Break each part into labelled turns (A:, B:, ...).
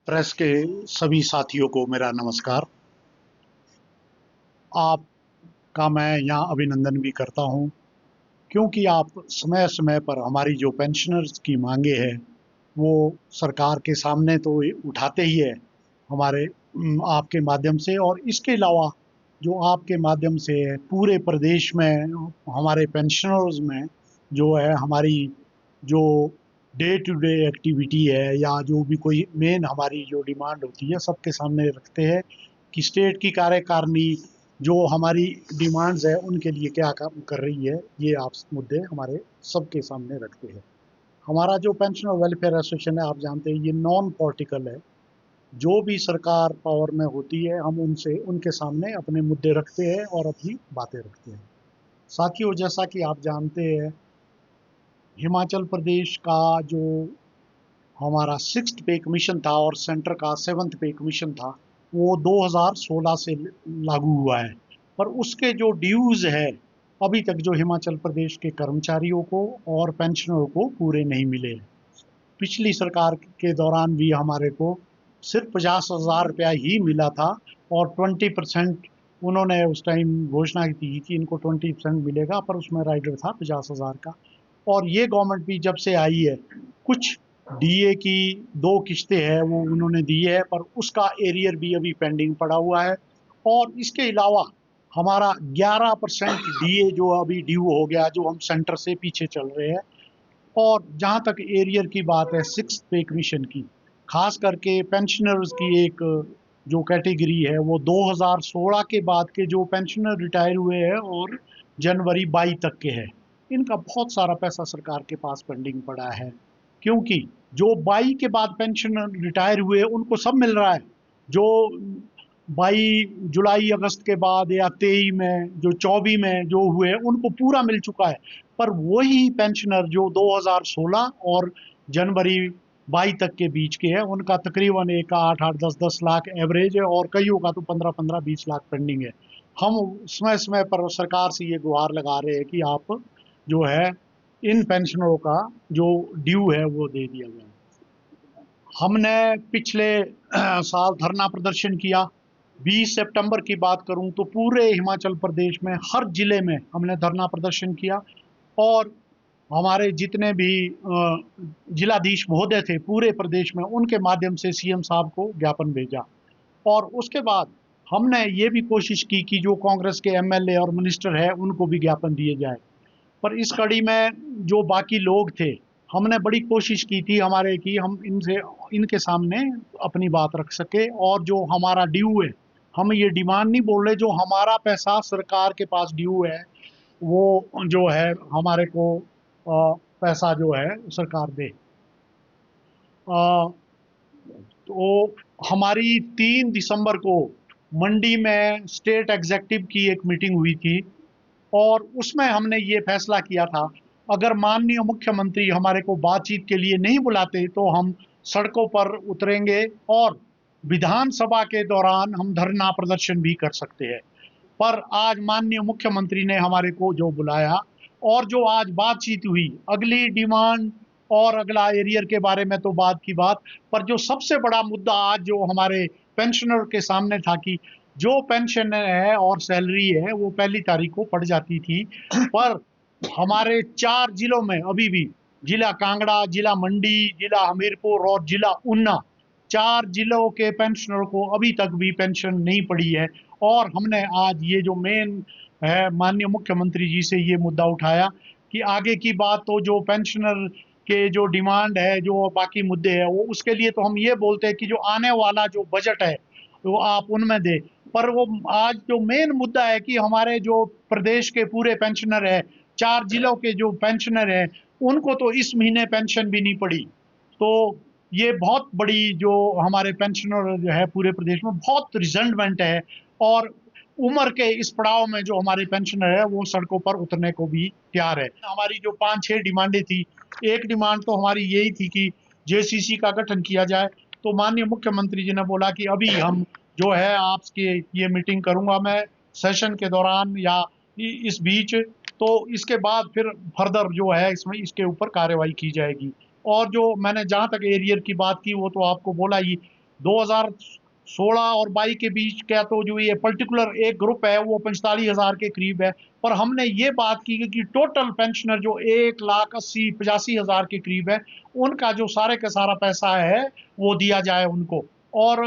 A: Press के सभी साथियों को मेरा नमस्कार। आपका मैं यहाँ अभिनंदन भी करता हूँ, क्योंकि आप समय समय पर हमारी जो पेंशनर्स की मांगे हैं वो सरकार के सामने तो उठाते ही है हमारे आपके माध्यम से, और इसके अलावा जो आपके माध्यम से पूरे प्रदेश में हमारे पेंशनर्स में जो है हमारी जो डे टू डे एक्टिविटी है या जो भी कोई मेन हमारी जो डिमांड होती है सबके सामने रखते हैं कि स्टेट की कार्यकारिणी जो हमारी डिमांड्स है उनके लिए क्या काम कर रही है, ये आप मुद्दे हमारे सबके सामने रखते हैं। हमारा जो पेंशनर वेलफेयर एसोसिएशन है, आप जानते हैं, ये नॉन पॉलिटिकल है। जो भी सरकार पावर में होती है हम उनसे उनके सामने अपने मुद्दे रखते हैं और अपनी बातें रखते हैं। साथियों, जैसा कि आप जानते हैं, हिमाचल प्रदेश का जो हमारा 6th पे कमीशन था और सेंटर का 7th पे कमीशन था वो 2016 से लागू हुआ है, पर उसके जो ड्यूज़ है अभी तक जो हिमाचल प्रदेश के कर्मचारियों को और पेंशनरों को पूरे नहीं मिले। पिछली सरकार के दौरान भी हमारे को सिर्फ 50,000 रुपया ही मिला था और 20% उन्होंने उस टाइम घोषणा की थी कि इनको 20% मिलेगा, पर उसमें राइडर था 50,000 का। और ये गवर्नमेंट भी जब से आई है, कुछ डीए की 2 किश्तें हैं वो उन्होंने दी है, पर उसका एरियर भी अभी पेंडिंग पड़ा हुआ है। और इसके अलावा हमारा 11% डीए जो अभी ड्यू हो गया, जो हम सेंटर से पीछे चल रहे हैं। और जहाँ तक एरियर की बात है 6th पे कमीशन की, खास करके पेंशनर्स की एक जो कैटेगरी है वो 2016 के बाद के जो पेंशनर रिटायर हुए हैं और जनवरी 22 तक के हैं, इनका बहुत सारा पैसा सरकार के पास पेंडिंग पड़ा है। क्योंकि जो 22 के बाद पेंशनर रिटायर हुए उनको सब मिल रहा है, जो 22 जुलाई अगस्त के बाद या 23 में जो 24 में जो हुए उनको पूरा मिल चुका है। पर वही पेंशनर जो 2016 और जनवरी 22 तक के बीच के हैं उनका तकरीबन एक 8-8 10-10 लाख एवरेज है और कईयों का तो 15-15 20 लाख पेंडिंग है। हम समय समय पर सरकार से ये गुहार लगा रहे हैं कि आप जो है इन पेंशनरों का जो ड्यू है वो दे दिया जाए। हमने पिछले साल धरना प्रदर्शन किया। 20 सितंबर की बात करूं तो पूरे हिमाचल प्रदेश में हर जिले में हमने धरना प्रदर्शन किया और हमारे जितने भी जिलाधीश महोदय थे पूरे प्रदेश में, उनके माध्यम से सीएम साहब को ज्ञापन भेजा। और उसके बाद हमने ये भी कोशिश की कि जो कांग्रेस के एमएलए और मिनिस्टर है उनको भी ज्ञापन दिए जाए। पर इस कड़ी में जो बाकी लोग थे, हमने बड़ी कोशिश की थी हमारे कि हम इनसे इनके सामने अपनी बात रख सके और जो हमारा ड्यू है, हम ये डिमांड नहीं बोल रहे, जो हमारा पैसा सरकार के पास ड्यू है वो जो है हमारे को पैसा जो है सरकार दे। अ, तो हमारी 3 दिसंबर को मंडी में स्टेट एग्जेक्टिव की एक मीटिंग हुई थी और उसमें हमने ये फैसला किया था, अगर माननीय मुख्यमंत्री हमारे को बातचीत के लिए नहीं बुलाते तो हम सड़कों पर उतरेंगे और विधानसभा के दौरान हम धरना प्रदर्शन भी कर सकते हैं। पर आज माननीय मुख्यमंत्री ने हमारे को जो बुलाया और जो आज बातचीत हुई, अगली डिमांड और अगला एरियर के बारे में तो बात की बात, पर जो सबसे बड़ा मुद्दा आज जो हमारे पेंशनर के सामने था कि जो पेंशन है और सैलरी है वो पहली तारीख को पड़ जाती थी, पर हमारे 4 जिलों में अभी भी, जिला कांगड़ा, जिला मंडी, जिला हमीरपुर और जिला ऊना, 4 जिलों के पेंशनर को अभी तक भी पेंशन नहीं पड़ी है। और हमने आज ये जो मेन है माननीय मुख्यमंत्री जी से ये मुद्दा उठाया कि आगे की बात तो जो पेंशनर के जो डिमांड है, जो बाकी मुद्दे हैं, वो उसके लिए तो हम ये बोलते हैं कि जो आने वाला जो बजट है वो आप उनमें दे। पर वो आज जो मेन मुद्दा है कि हमारे जो प्रदेश के पूरे पेंशनर है, 4 जिलों के जो पेंशनर है, उनको तो इस महीने पेंशन भी नहीं पड़ी। तो ये बहुत बड़ी जो हमारे पेंशनर जो है पूरे प्रदेश में बहुत रिजल्टमेंट है और उम्र के इस पड़ाव में जो हमारे पेंशनर है वो सड़कों पर उतरने को भी तैयार है। हमारी जो 5-6 डिमांडें थी, एक डिमांड तो हमारी यही थी कि जेसीसी का गठन किया जाए। तो माननीय मुख्यमंत्री जी ने बोला कि अभी हम जो है आपके ये मीटिंग करूंगा मैं सेशन के दौरान या इस बीच, तो इसके बाद फिर फर्दर जो है इसमें इसके ऊपर कार्रवाई की जाएगी। और जो मैंने जहाँ तक एरियर की बात की वो तो आपको बोला ही, 2016 और 22 के बीच का तो जो ये पर्टिकुलर एक ग्रुप है वो 45,000 के करीब है। पर हमने ये बात की कि टोटल पेंशनर जो 1,80,85,000 के करीब है, उनका जो सारे का सारा पैसा है वो दिया जाए उनको। और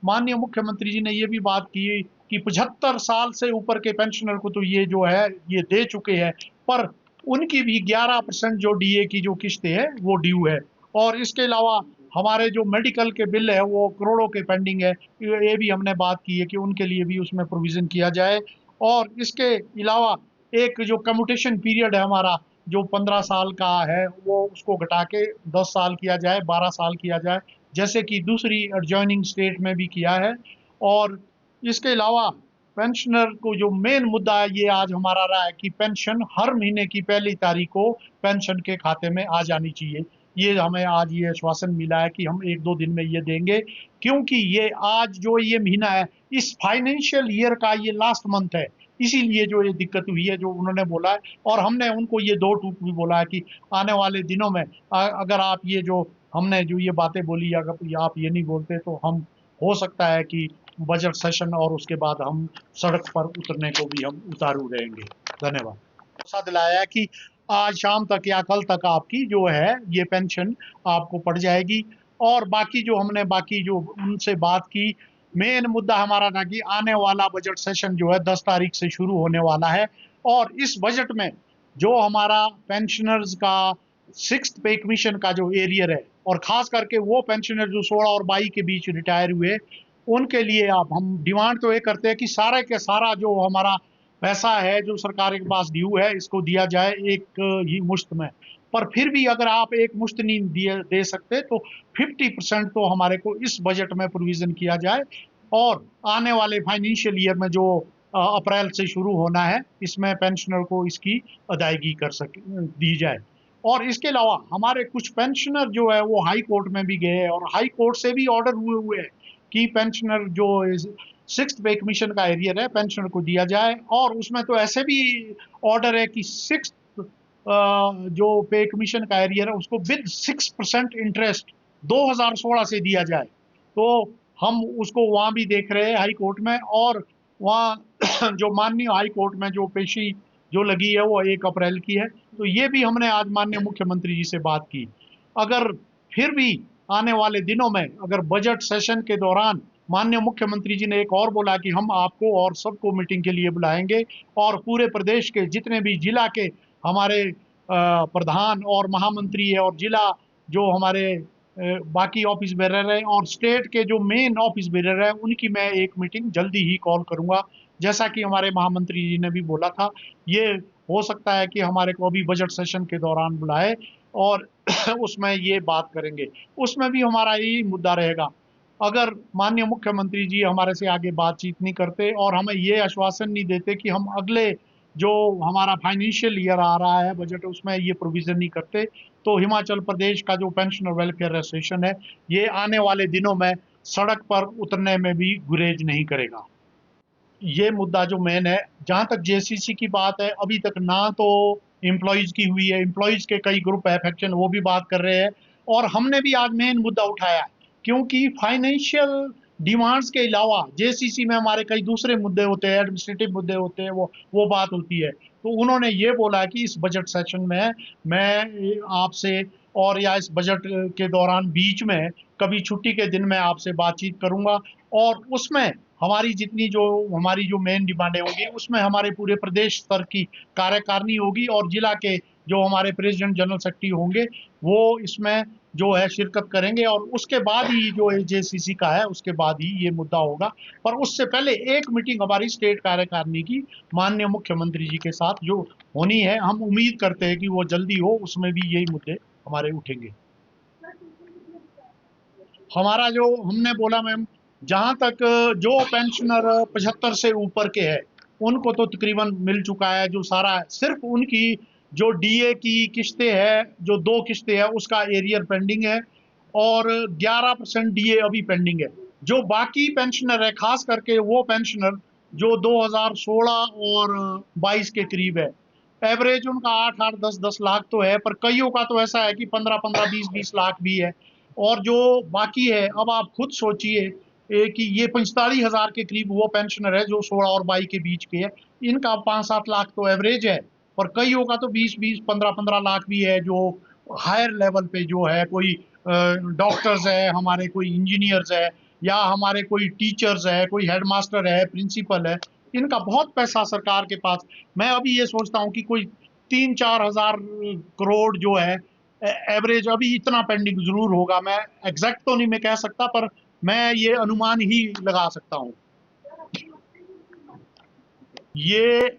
A: माननीय मुख्यमंत्री जी ने ये भी बात की कि 75 साल से ऊपर के पेंशनर को तो ये जो है ये दे चुके हैं, पर उनकी भी 11% जो डीए की जो किस्तें है वो ड्यू है। और इसके अलावा हमारे जो मेडिकल के बिल है वो करोड़ों के पेंडिंग है, ये भी हमने बात की है कि उनके लिए भी उसमें प्रोविजन किया जाए। और इसके अलावा एक जो कम्यूटेशन पीरियड है हमारा, जो 15 साल का है, वो उसको घटा के 10 साल किया जाए, 12 साल किया जाए, जैसे कि दूसरी एडजॉइनिंग स्टेट में भी किया है। और इसके अलावा पेंशनर को जो मेन मुद्दा है ये आज हमारा रहा है कि पेंशन हर महीने की पहली तारीख को पेंशन के खाते में आ जानी चाहिए। ये हमें आज ये आश्वासन मिला है कि हम 1-2 दिन में ये देंगे, क्योंकि ये आज जो ये महीना है इस फाइनेंशियल ईयर का ये लास्ट मंथ है, इसीलिए जो ये दिक्कत हुई है जो उन्होंने बोला है। और हमने उनको ये दो टूक भी बोला है कि आने वाले दिनों में अगर आप ये जो हमने जो ये बातें बोली, अगर आप ये नहीं बोलते तो हम हो सकता है कि बजट सेशन और उसके बाद हम सड़क पर उतरने को भी हम उतारू रहेंगे। धन्यवाद। भरोसा दिलाया है कि आज शाम तक या कल तक आपकी जो है ये पेंशन आपको पड़ जाएगी। और बाकी जो हमने बाकी जो उनसे बात की, मेन मुद्दा हमारा था कि आने वाला बजट सेशन जो है 10 तारीख से शुरू होने वाला है, और इस बजट में जो हमारा पेंशनर्स का 6th पे कमीशन का जो एरियर है, और खास करके वो पेंशनर जो 16 और 22 के बीच रिटायर हुए, उनके लिए आप हम डिमांड तो ये करते हैं कि सारे के सारा जो हमारा पैसा है जो सरकार के पास ड्यू है इसको दिया जाए एक ही मुश्त में। पर फिर भी अगर आप एक मुश्त नहीं दे सकते तो 50% तो हमारे को इस बजट में प्रोविजन किया जाए, और आने वाले फाइनेंशियल ईयर में जो अप्रैल से शुरू होना है इसमें पेंशनर को इसकी अदायगी कर सके दी जाए। और इसके अलावा हमारे कुछ पेंशनर जो है वो हाई कोर्ट में भी गए हैं, और हाई कोर्ट से भी ऑर्डर हुए हैं कि पेंशनर जो 6th पे कमीशन का एरियर है पेंशनर को दिया जाए। और उसमें तो ऐसे भी ऑर्डर है कि 6th जो पे कमीशन का एरियर है उसको विद 6% इंटरेस्ट 2016 से दिया जाए। तो हम उसको वहां भी देख रहे हैं हाई कोर्ट में, और वहाँ जो माननीय हाई कोर्ट में जो पेशी जो लगी है वो 1 अप्रैल की है। तो ये भी हमने आज माननीय मुख्यमंत्री जी से बात की। अगर फिर भी आने वाले दिनों में अगर बजट सेशन के दौरान माननीय मुख्यमंत्री जी ने एक और बोला कि हम आपको और सबको मीटिंग के लिए बुलाएंगे, और पूरे प्रदेश के जितने भी जिला के हमारे प्रधान और महामंत्री है, और जिला जो हमारे बाकी ऑफिस बेरर है, और स्टेट के जो मेन ऑफिस बेरर है, उनकी मैं एक मीटिंग जल्दी ही कॉल करूंगा। जैसा कि हमारे महामंत्री जी ने भी बोला था, ये हो सकता है कि हमारे को अभी बजट सेशन के दौरान बुलाए और उसमें ये बात करेंगे। उसमें भी हमारा यही मुद्दा रहेगा। अगर माननीय मुख्यमंत्री जी हमारे से आगे बातचीत नहीं करते और हमें ये आश्वासन नहीं देते कि हम अगले जो हमारा फाइनेंशियल ईयर आ रहा है बजट उसमें ये प्रोविजन नहीं करते, तो हिमाचल प्रदेश का जो पेंशनर वेलफेयर एसोसिएशन है ये आने वाले दिनों में सड़क पर उतरने में भी गुरेज नहीं करेगा। ये मुद्दा जो मेन है, जहां तक जेसीसी की बात है, अभी तक ना तो एम्प्लॉयज की हुई है, एम्प्लॉयज के कई ग्रुप है फैक्शन वो भी बात कर रहे हैं, और हमने भी आज मेन मुद्दा उठाया है, क्योंकि फाइनेंशियल डिमांड्स के अलावा जेसीसी में हमारे कई दूसरे मुद्दे होते हैं, एडमिनिस्ट्रेटिव मुद्दे होते हैं, वो बात होती है। तो उन्होंने ये बोला कि इस बजट सेशन में मैं आपसे और या इस बजट के दौरान बीच में कभी छुट्टी के दिन में आपसे बातचीत करूंगा, और उसमें हमारी जितनी जो हमारी जो मेन डिमांडें होंगी उसमें हमारे पूरे प्रदेश स्तर की कार्यकारिणी होगी, और जिला के जो हमारे प्रेसिडेंट जनरल सेक्रेटरी होंगे वो इसमें जो है शिरकत करेंगे, और उसके बाद ही जो जेसीसी का है उसके बाद ही ये मुद्दा होगा। पर उससे पहले एक मीटिंग हमारी स्टेट कार्यकारिणी की माननीय मुख्यमंत्री जी के साथ जो होनी है, हम उम्मीद करते हैं कि वो जल्दी हो, उसमें भी यही मुद्दे हमारे उठेंगे। हमारा जो हमने बोला मैम, जहां तक जो पेंशनर 75 से ऊपर के हैं उनको तो तकरीबन मिल चुका है जो सारा, सिर्फ उनकी जो डीए की किस्तें है जो 2 किस्तें है उसका एरियर पेंडिंग है, और 11% डीए अभी पेंडिंग है। जो बाकी पेंशनर है खास करके वो पेंशनर जो 2016 और 22 के करीब है, एवरेज उनका 8-8 10-10 लाख तो है, पर कईयों का तो ऐसा है कि 15-15 20-20 लाख भी है। और जो बाकी है, अब आप खुद सोचिए कि ये 45,000 के करीब वो पेंशनर है जो 16 और 22 के बीच के है। इनका 5-7 लाख तो एवरेज है, पर कईयों का तो 20-20, 15-15 लाख भी है जो हायर लेवल पे जो है। कोई डॉक्टर्स है हमारे, कोई इंजीनियर्स है, या हमारे कोई टीचर्स है, कोई हेडमास्टर है, प्रिंसिपल है। इनका बहुत पैसा सरकार के पास। मैं अभी ये सोचता हूँ कि कोई 3-4 हजार करोड़ जो है एवरेज, अभी इतना पेंडिंग जरूर होगा। मैं एग्जैक्ट तो नहीं मैं कह सकता, पर मैं ये अनुमान ही लगा सकता हूँ।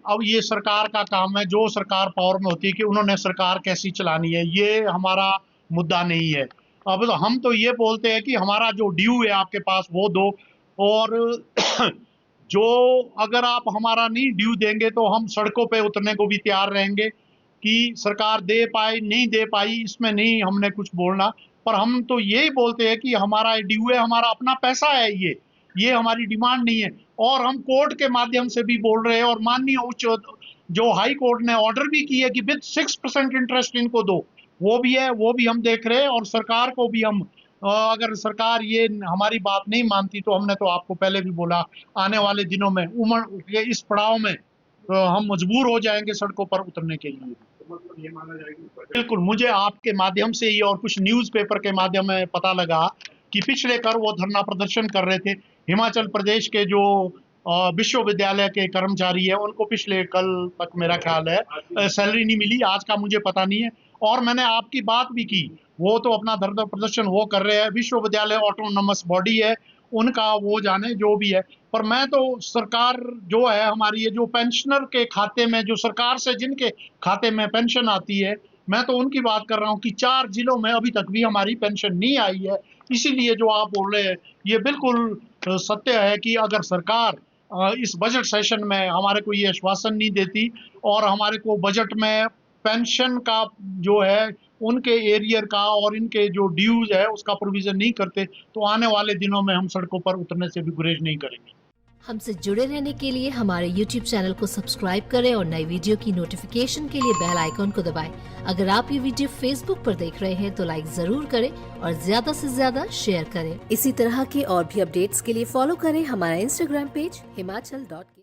A: अब ये सरकार का काम है, जो सरकार पावर में होती है कि उन्होंने सरकार कैसी चलानी है, ये हमारा मुद्दा नहीं है। अब हम तो ये बोलते हैं कि हमारा जो ड्यू है आपके पास वो दो, और जो अगर आप हमारा नहीं ड्यू देंगे तो हम सड़कों पे उतरने को भी तैयार रहेंगे। कि सरकार दे पाई नहीं दे पाई इसमें नहीं हमने कुछ बोलना, पर हम तो यही बोलते हैं कि हमारा ड्यू है, हमारा अपना पैसा है, ये हमारी डिमांड नहीं है। और हम कोर्ट के माध्यम से भी बोल रहे हैं, और माननीय उच्च जो हाई कोर्ट ने ऑर्डर भी किया कि विद 6% इंटरेस्ट इनको दो, वो भी है, वो भी हम देख रहे हैं। और सरकार को भी हम अगर सरकार ये हमारी बात नहीं मानती तो हमने तो आपको पहले भी बोला, आने वाले दिनों में इस पड़ाव में हम मजबूर हो जाएंगे सड़कों पर उतरने के लिए। ये माना जाएगा। बिल्कुल, मुझे आपके माध्यम से ही और कुछ न्यूज़पेपर के माध्यम में पता लगा कि पिछले कर वो धरना प्रदर्शन कर रहे थे। हिमाचल प्रदेश के जो विश्वविद्यालय के कर्मचारी है, उनको पिछले कल तक मेरा ख्याल है सैलरी नहीं मिली। आज का मुझे पता नहीं है। और मैंने आपकी बात भी की, वो तो अपना धरना प्रदर्शन वो कर रहे हैं, विश्वविद्यालय ऑटोनोमस बॉडी है उनका, वो जाने जो भी है। पर मैं तो सरकार जो है हमारी, ये जो पेंशनर के खाते में, जो सरकार से जिनके खाते में पेंशन आती है, मैं तो उनकी बात कर रहा हूँ कि 4 जिलों में अभी तक भी हमारी पेंशन नहीं आई है। इसीलिए जो आप बोल रहे हैं ये बिल्कुल सत्य है कि अगर सरकार इस बजट सेशन में हमारे को ये आश्वासन नहीं देती और हमारे को बजट में पेंशन का जो है उनके एरियर का और इनके जो ड्यूज है उसका प्रोविजन नहीं करते, तो आने वाले दिनों में हम सड़कों पर उतरने से भी गुरेज नहीं करेंगे।
B: हमसे जुड़े रहने के लिए हमारे YouTube चैनल को सब्सक्राइब करें और नई वीडियो की नोटिफिकेशन के लिए बेल आइकॉन को दबाएं। अगर आप ये वीडियो Facebook पर देख रहे हैं तो लाइक जरूर करें और ज्यादा से ज्यादा शेयर करें। इसी तरह के और भी अपडेट्स के लिए फॉलो करें हमारा Instagram पेज himachal.ke।